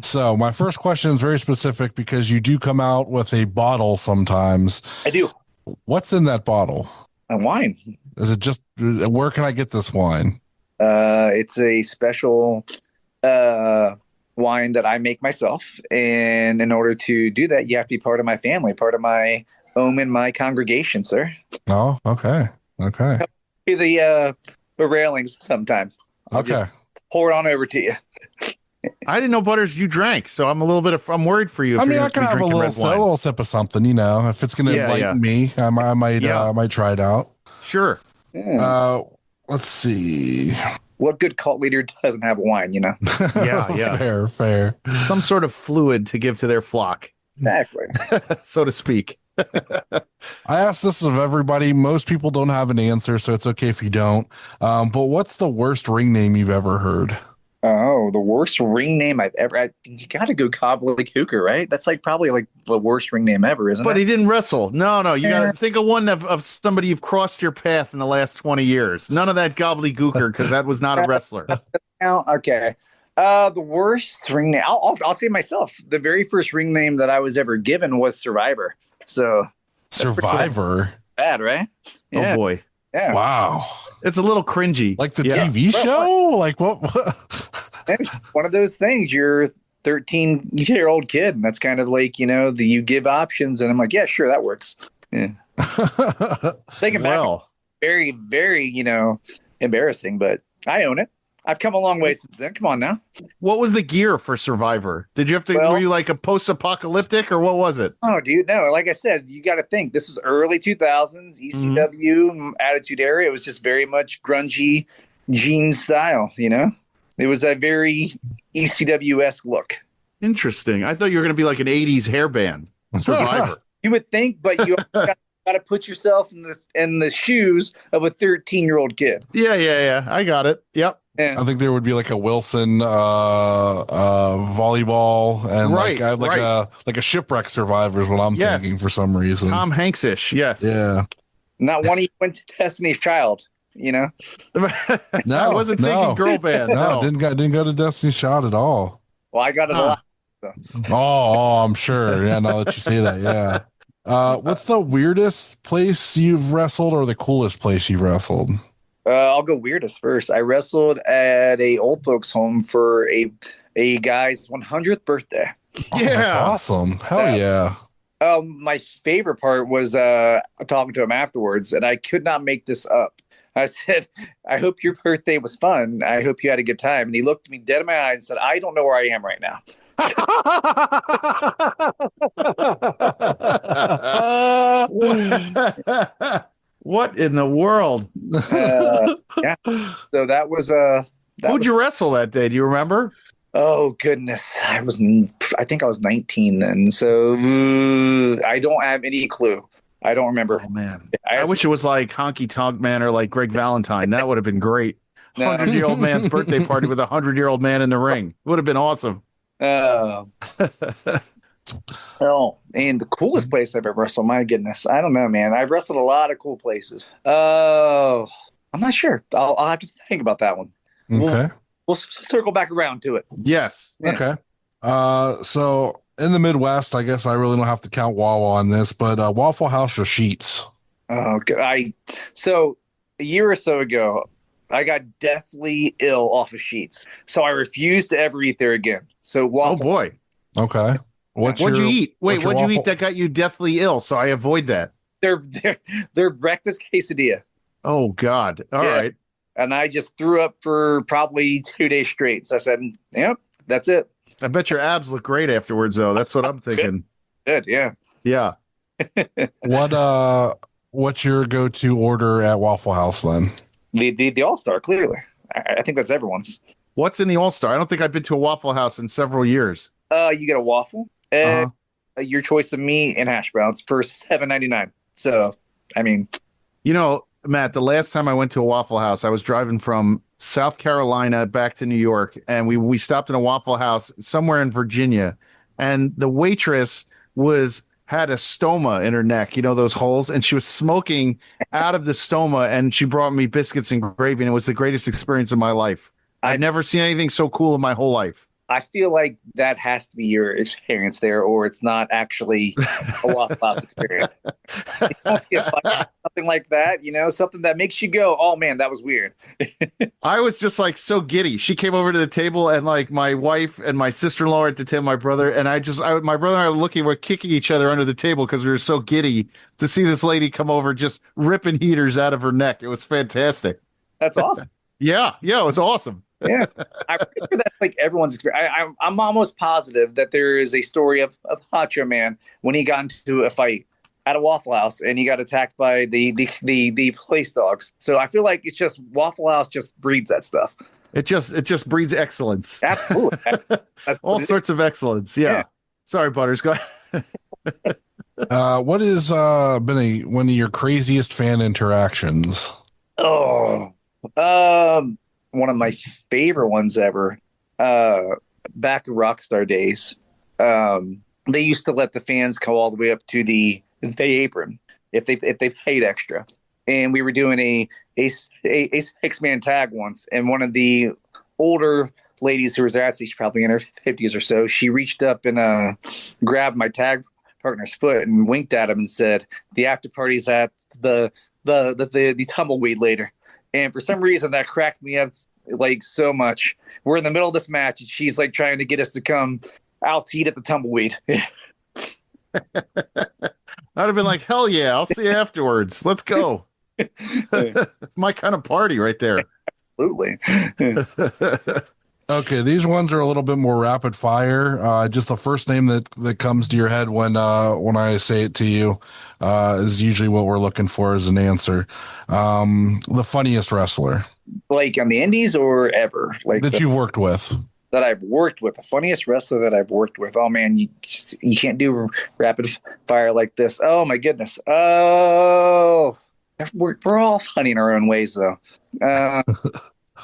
So my first question is very specific because you do come out with a bottle sometimes. I do. What's in that bottle? A wine. Is it just, where can I get this wine? It's a special wine that I make myself. And in order to do that, you have to be part of my family, part of my omen, my congregation, sir. Oh, okay. Okay. The railings sometime. I'll just pour it on over to you. I didn't know, Butters, you drank, so I'm a little bit I'm worried for you. I mean, I can have a little sip of something, you know, if it's going to enlighten me, I might try it out. Sure. Yeah. Let's see. What good cult leader doesn't have wine, you know? Yeah. Fair. Some sort of fluid to give to their flock. Exactly. So to speak. I asked this of everybody. Most people don't have an answer, so it's okay if you don't. But what's the worst ring name you've ever heard? Oh, the worst ring name I've ever. You got to go Gobbledygooker, right? That's probably the worst ring name ever, isn't it? But he didn't wrestle. No. You got to think of one of somebody you've crossed your path in the last 20 years. None of that Gobbledygooker, because that was not a wrestler. Okay. The worst ring name. I'll say myself. The very first ring name that I was ever given was Survivor. So Survivor. Bad, right? Yeah. Oh boy. Yeah. Wow. It's a little cringy. Like the TV show? Like what? One of those things. You're a 13-year-old kid, and that's kind of like, you give options, and I'm like, yeah, sure, that works. Yeah. Thinking back, very, very, embarrassing, but I own it. I've come a long way since then. Come on now. What was the gear for Survivor? Did you have to, were you like a post-apocalyptic or what was it? Oh, dude, no. Like I said, you got to think this was early 2000s, ECW, Attitude Era. It was just very much grungy jean style, It was a very ECW-esque look. Interesting. I thought you were going to be like an 80s hairband. Survivor. You would think, but you got to put yourself in the shoes of a 13-year-old kid. Yeah. I got it. Yep. Yeah. I think there would be like a Wilson volleyball and like a shipwreck survivor is what I'm thinking for some reason. Tom Hanks-ish, yes. Yeah. Not one of you went to Destiny's Child, No, I wasn't thinking girl band. No, didn't go to Destiny's Child at all. Well, I got it a lot. So. Oh, I'm sure. Yeah, now that you say that, yeah. What's the weirdest place you've wrestled or the coolest place you've wrestled? I'll go weirdest first. I wrestled at a old folks home for a guy's 100th birthday. Oh, yeah, that's awesome. Hell yeah. My favorite part was talking to him afterwards, and I could not make this up. I said, I hope your birthday was fun. I hope you had a good time. And he looked me dead in my eyes and said, I don't know where I am right now. What in the world? Yeah. So that was who'd you wrestle that day? Do you remember? Oh goodness, I think I was 19 then. So I don't have any clue. I don't remember. Oh man, I wish it was like Honky Tonk Man or like Greg Valentine. That would have been great. 100-year-old man's birthday party with a 100-year-old man in the ring. Would have been awesome. Oh, and the coolest place I've ever wrestled, my goodness. I don't know, man. I've wrestled a lot of cool places. Oh, I'm not sure. I'll have to think about that one. Okay. We'll circle back around to it. Yes. Yeah. Okay. So in the Midwest, I guess I really don't have to count Wawa on this, but Waffle House or Sheets? Oh, good. So a year or so ago, I got deathly ill off of Sheets. So I refused to ever eat there again. So Waffle. Oh, boy. Okay. What'd you eat? Wait, what'd you eat that got you deathly ill? So I avoid that. Their breakfast quesadilla. Oh, God. All right. And I just threw up for probably 2 days straight. So I said, yep, that's it. I bet your abs look great afterwards, though. That's what I'm thinking. Good, yeah. Yeah. What's your go-to order at Waffle House then? The All-Star, clearly. I think that's everyone's. What's in the All-Star? I don't think I've been to a Waffle House in several years. You get a waffle, your choice of meat and hash browns for $7.99. So, I mean, Matt, the last time I went to a Waffle House, I was driving from South Carolina back to New York, and we stopped in a Waffle House somewhere in Virginia, and the waitress had a stoma in her neck, those holes, and she was smoking out of the stoma, and she brought me biscuits and gravy, and it was the greatest experience of my life. I've never seen anything so cool in my whole life. I feel like that has to be your experience there, or it's not actually a Waffle House experience. You don't see a fight, something like that, something that makes you go, "Oh man, that was weird." I was just like so giddy. She came over to the table, and like my wife and my sister-in-law at the table, my brother, and my brother and I we're kicking each other under the table because we were so giddy to see this lady come over, just ripping heaters out of her neck. It was fantastic. That's awesome. Yeah, it was awesome. Yeah, I'm pretty sure that's like everyone's experience. I'm almost positive that there is a story of Hacho Man when he got into a fight at a Waffle House and he got attacked by the police dogs. So I feel like it's just Waffle House just breeds that stuff. It just breeds excellence. Absolutely, that's all sorts of excellence. Yeah. Sorry, Butters. Go ahead. What has been one of your craziest fan interactions? Oh, one of my favorite ones ever, back in Rockstar days. They used to let the fans go all the way up to the apron if they paid extra. And we were doing a 6-man tag once, and one of the older ladies who was there, she's probably in her 50s or so, she reached up and grabbed my tag partner's foot and winked at him and said, "The after party's at the tumbleweed later." And for some reason that cracked me up like so much. We're in the middle of this match and she's like trying to get us to come out to eat at the tumbleweed. I'd have been like, hell yeah, I'll see you afterwards. Let's go. My kind of party right there. Absolutely. Okay, these ones are a little bit more rapid fire. Just the first name that comes to your head when I say it to you is usually what we're looking for as an answer. The funniest wrestler, like on the indies or ever, like that you've worked with. That I've worked with, the funniest wrestler that I've worked with. Oh man, you can't do rapid fire like this. Oh my goodness. Oh, we're all funny in our own ways though.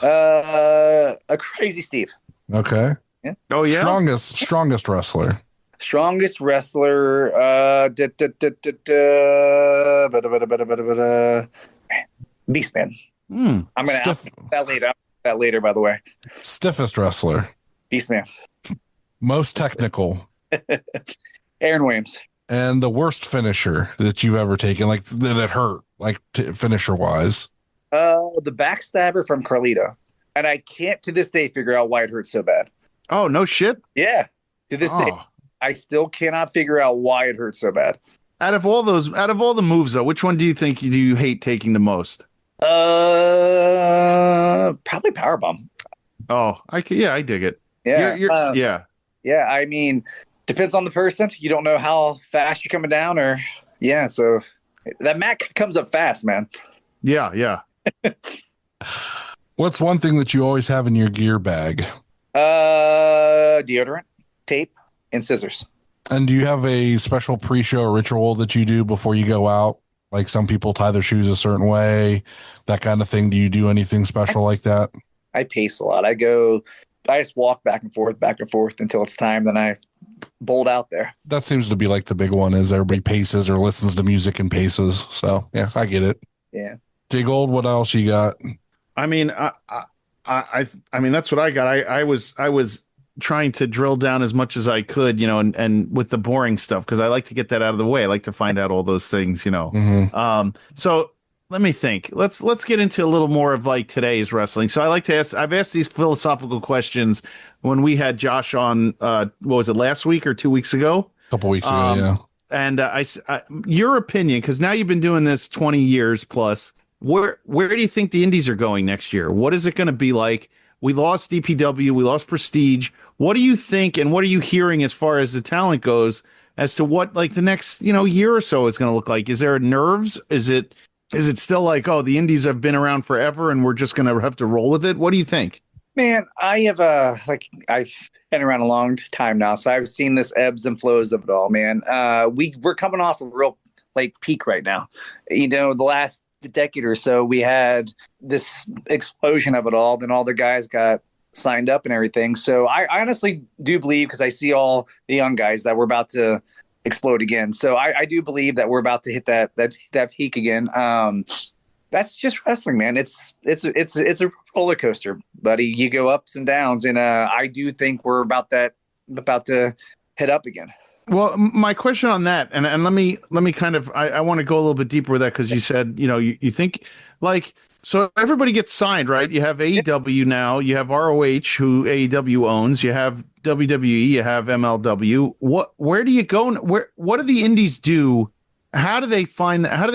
A Crazy Steve. Okay. Yeah. Oh yeah. Strongest wrestler. Strongest wrestler. Beastman. I'm gonna ask that later. By the way. Stiffest wrestler. Beastman. Most technical. Aaron Williams. And the worst finisher that you've ever taken, like that it hurt, like finisher wise. The backstabber from Carlito, and I can't to this day figure out why it hurt so bad. Oh no shit! Yeah, to this day, I still cannot figure out why it hurt so bad. Out of all the moves, though, which one do you hate taking the most? Probably powerbomb. Oh, I dig it. Yeah, yeah. I mean, depends on the person. You don't know how fast you're coming down, or so that mat comes up fast, man. Yeah. What's one thing that you always have in your gear bag? Deodorant, tape, and scissors. And do you have a special pre-show ritual that you do before you go out? Like some people tie their shoes a certain way, that kind of thing. Do you do anything special like that? I pace a lot. I just walk back and forth until it's time. Then I bolt out there. That seems to be like the big one is everybody paces or listens to music and paces. So yeah, I get it. Yeah. Jay Gold, what else you got? I mean, I mean, that's what I got. I was trying to drill down as much as I could, and with the boring stuff, because I like to get that out of the way. I like to find out all those things, Mm-hmm. So let me think. Let's get into a little more of like today's wrestling. So I like to ask. I've asked these philosophical questions when we had Josh on. What was it, last week or 2 weeks ago? A couple weeks ago, yeah. And your opinion, because now you've been doing this 20 years plus. Where do you think the indies are going next year? What is it going to be like? We lost DPW, we lost Prestige. What do you think, and what are you hearing as far as the talent goes, as to what like the next year or so is going to look like? Is there nerves? Is it still like, oh, the indies have been around forever and we're just going to have to roll with it? What do you think? Man, I have I've been around a long time now, so I've seen this ebbs and flows of it all, man. We're coming off a real peak right now. The last decade or so, we had this explosion of it all. Then all the guys got signed up and everything. So I honestly do believe, because I see all the young guys, that we're about to explode again. So I do believe that we're about to hit that peak again. that's just wrestling, man. It's a roller coaster, buddy. You go ups and downs, and I do think we're about to head up again. Well, my question on that, and let me kind of, I want to go a little bit deeper with that, because you said, you think, like, so everybody gets signed, right? You have AEW now, you have ROH, who AEW owns, you have WWE, you have MLW. Where do you go? What do the indies do? How do they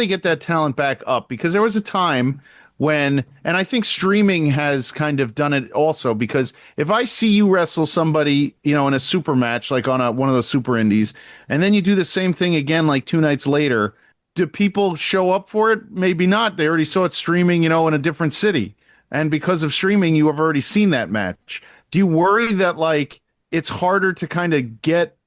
get that talent back up? Because there was a time when, and I think streaming has kind of done it also, because if I see you wrestle somebody, in a super match, like on one of those super indies, and then you do the same thing again, like 2 nights later, do people show up for it? Maybe not. They already saw it streaming, in a different city. And because of streaming, you have already seen that match. Do you worry that, like, it's harder to kind of get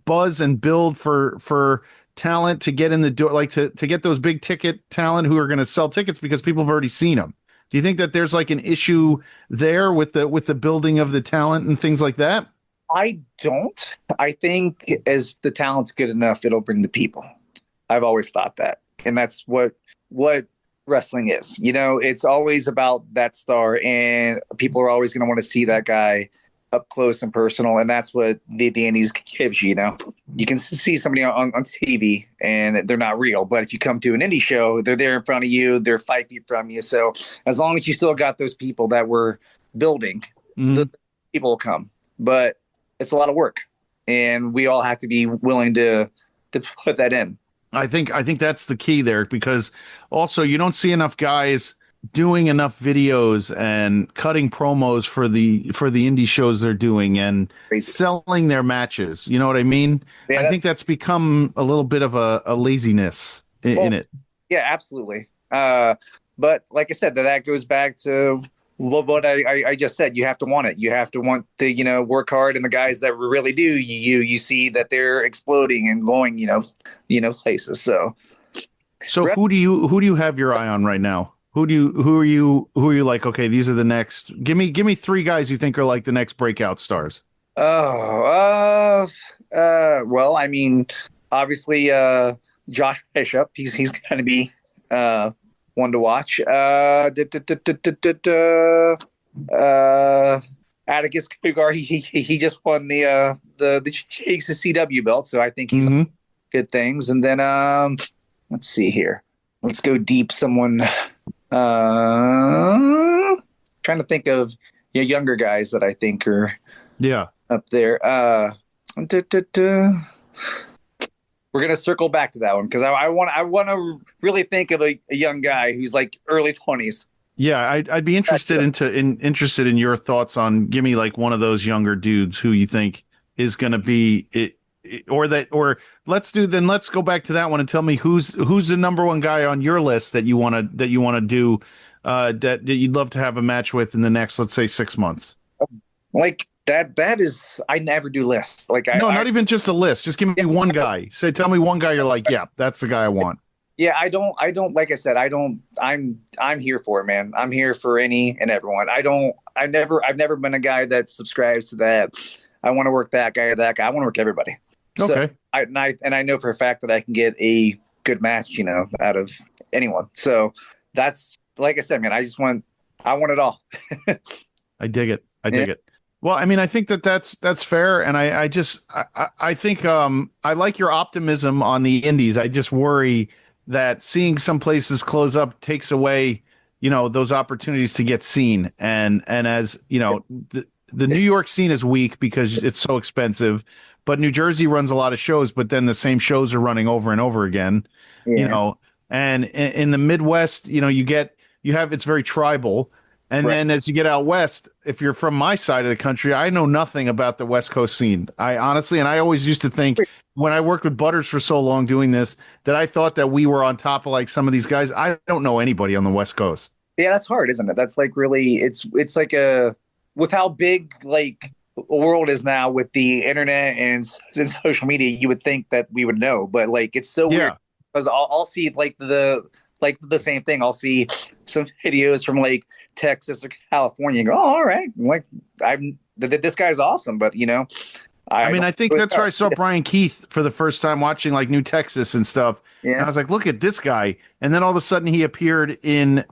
buzz and build for talent to get in the door, like to get those big ticket talent who are going to sell tickets because people have already seen them? Do you think that there's like an issue there with the building of the talent and things like that? I don't. I think as the talent's good enough, it'll bring the people. I've always thought that. And that's what wrestling is. It's always about that star, and people are always going to want to see that guy up close and personal, and that's what the indies gives you. You can see somebody on TV and they're not real, but if you come to an indie show, they're there in front of you, they're 5 feet from you. So as long as you still got those people that we're building, the people will come. But it's a lot of work, and we all have to be willing to put that in. I think that's the key there, because also you don't see enough guys doing enough videos and cutting promos for the indie shows they're doing and selling their matches. You know what I mean? Yeah, I think that's become a little bit of a laziness in it. Yeah, absolutely. But like I said, that goes back to what I just said. You have to want it. You have to want to, work hard. And the guys that really do, you see that they're exploding and going, places. So who do you have your eye on right now? Who are you like, okay, these are the next, give me 3 guys you think are like the next breakout stars. Well, I mean, obviously, Josh Bishop, he's going to be, one to watch. Atticus Cougar, he just won the CW belt, so I think he's good things. And then, let's see here. Let's go deep. Someone, trying to think of younger guys that I think are up there. We're gonna circle back to that one, because I want to really think of a young guy who's like early 20s. Yeah, I'd be interested interested in your thoughts on, give me like one of those younger dudes who you think is going to be it. Or let's go back to that one and tell me who's the number one guy on your list that you want to do that you'd love to have a match with in the next, let's say, 6 months. Like that is, I never do lists. Like not even just a list. Just give me one guy. Tell me one guy you're like, yeah, that's the guy I want. Yeah, I don't like I said, I'm here for it, man. I'm here for any and everyone. I've never been a guy that subscribes to that. I want to work that guy or that guy. I want to work everybody. Okay. So I know for a fact that I can get a good match, out of anyone. So that's, like I said, man, I want it all. I dig it. Well, I mean, I think that's fair. And I think I like your optimism on the indies. I just worry that seeing some places close up takes away, those opportunities to get seen. And as the New York scene is weak because it's so expensive, but New Jersey runs a lot of shows, but then the same shows are running over and over again, and in the Midwest, it's very tribal. And then as you get out west, if you're from my side of the country, I know nothing about the West Coast scene. I honestly, and I always used to think when I worked with Butters for so long doing this, that I thought that we were on top of like some of these guys. I don't know anybody on the West Coast. Yeah, that's hard, isn't it? That's like really, it's like with how big like the world is now with the internet and social media, you would think that we would know, but like it's so weird because I'll see like the same thing. I'll see some videos from like Texas or California and go, oh, all right, like this guy's awesome, but I mean, I think that's where I saw Brian Keith for the first time, watching like New Texas and stuff. Yeah. And I was like, look at this guy. And then all of a sudden he appeared in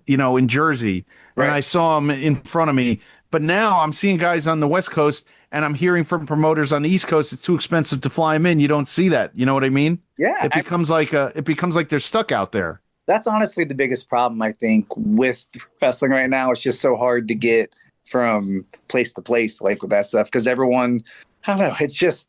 Jersey, and I saw him in front of me. But now I'm seeing guys on the West Coast, and I'm hearing from promoters on the East Coast, it's too expensive to fly them in. You don't see that. You know what I mean? Yeah. It becomes like they're stuck out there. That's honestly the biggest problem, I think, with wrestling right now. It's just so hard to get from place to place, like with that stuff, because everyone, I don't know, it's just,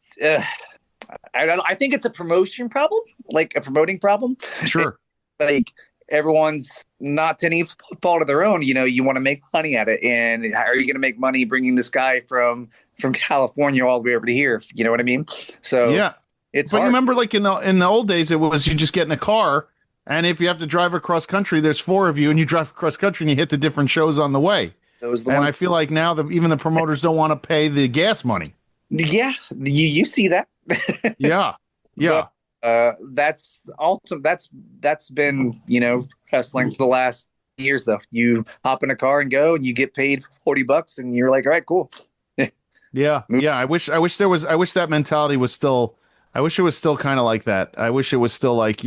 I think it's a promotion problem, like a promoting problem. Sure. Like, everyone's, not to any fault of their own, you want to make money at it. And how are you going to make money bringing this guy from California all the way over to here? You know what I mean? So yeah, it's but hard. You remember, like in the old days, it was you just get in a car, and if you have to drive across country, there's 4 of you, and you drive across country and you hit the different shows on the way. I feel like now even the promoters don't want to pay the gas money. Yeah, you see that. Yeah. But, that's also that's been wrestling for the last years, though. You hop in a car and go, and you get paid $40, and you're like, all right, cool. Yeah. I wish that mentality was still. I wish it was still kind of like that. I wish it was still like,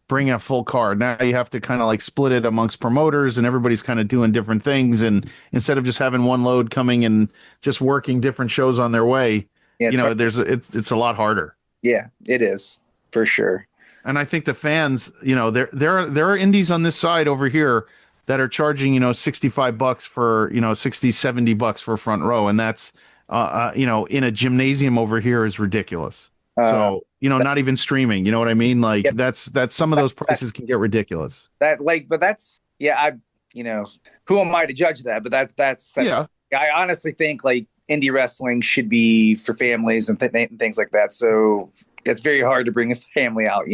bring a full car. Now you have to kind of like split it amongst promoters, and everybody's kind of doing different things. And instead of just having one load coming and just working different shows on their way, it's a lot harder. Yeah, it is. For sure. And I think the fans, there are indies on this side over here that are charging, $65 for, $60, $70 for front row. And that's, in a gymnasium over here is ridiculous. So, not even streaming, you know what I mean? Like that's some of those prices can get ridiculous. But that's, who am I to judge that? But that's yeah. I honestly think like indie wrestling should be for families and things like that. So it's very hard to bring a family out,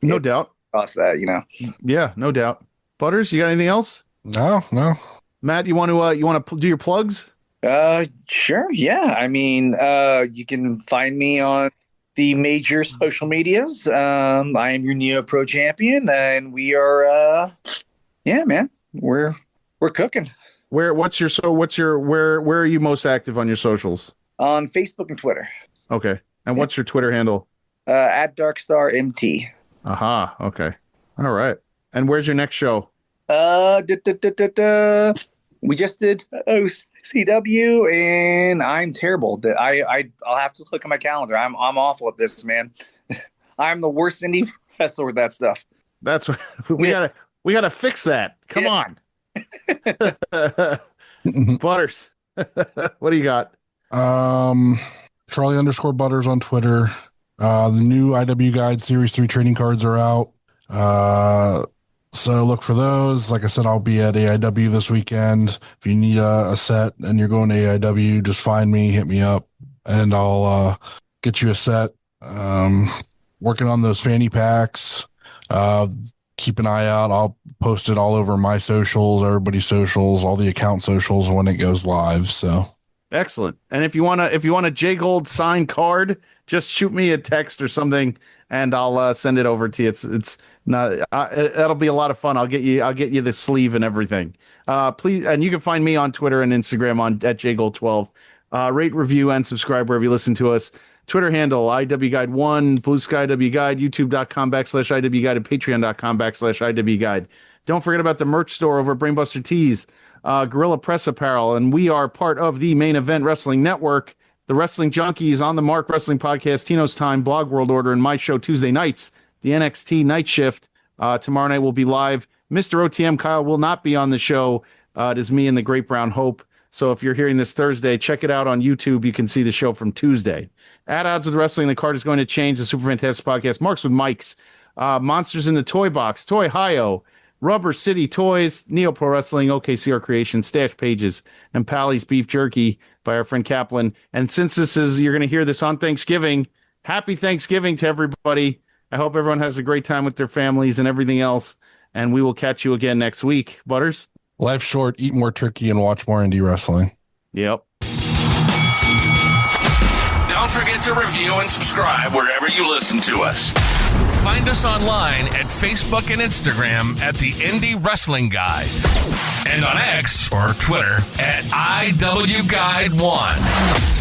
No doubt. Cost that, Yeah, no doubt. Butters, you got anything else? No. Matt, you want to do your plugs? Sure. Yeah. I mean, you can find me on the major social medias. I am your Neo Pro champion, and we are, man, we're cooking. Where are you most active on your socials? On Facebook and Twitter. Okay. And what's your Twitter handle? At DarkstarMT. Aha. Okay. All right. And where's your next show? We just did OCW, and I'm terrible. I'll have to look at my calendar. I'm awful at this, man. I'm the worst indie wrestler with that stuff. That's what we gotta fix that. Come on. Butters. What do you got? Charlie_Butters on Twitter. The new IW Guide Series 3 trading cards are out. So look for those. Like I said, I'll be at AIW this weekend. If you need a set and you're going to AIW, just find me, hit me up, and I'll get you a set. Working on those fanny packs. Keep an eye out. I'll post it all over my socials, everybody's socials, all the account socials when it goes live. So excellent. And if you want a J Gold signed card, just shoot me a text or something, and I'll send it over to you. It's not that'll be a lot of fun. I'll get you the sleeve and everything. Please, and you can find me on Twitter and Instagram at JGold12. Rate, review, and subscribe wherever you listen to us. Twitter handle, IWGuide1, Blue Sky W Guide, YouTube.com/IWGuide, and Patreon.com/IWGuide. Don't forget about the merch store over at Brainbuster Tees, Gorilla Press Apparel, and we are part of the Main Event Wrestling Network, the Wrestling Junkies, On the Mark Wrestling Podcast, Tino's Time, Blog World Order, and my show Tuesday nights, the NXT Night Shift. Tomorrow night we'll be live. Mr. OTM Kyle will not be on the show. It is me and the Great Brown Hope. So if you're hearing this Thursday, check it out on YouTube. You can see the show from Tuesday. At Odds with Wrestling, the card is going to change. The Super Fantastic Podcast, Marks with Mikes, Monsters in the Toy Box, Toy Hio, Rubber City Toys, Neo Pro Wrestling, OKCR Creation, Stash Pages, and Pally's Beef Jerky by our friend Kaplan. And since you're going to hear this on Thanksgiving, happy Thanksgiving to everybody. I hope everyone has a great time with their families and everything else. And we will catch you again next week. Butters? Life's short, eat more turkey and watch more indie wrestling. Yep. Don't forget to review and subscribe wherever you listen to us. Find us online at Facebook and Instagram at the Indie Wrestling Guide, and on X or Twitter at IWGuide1.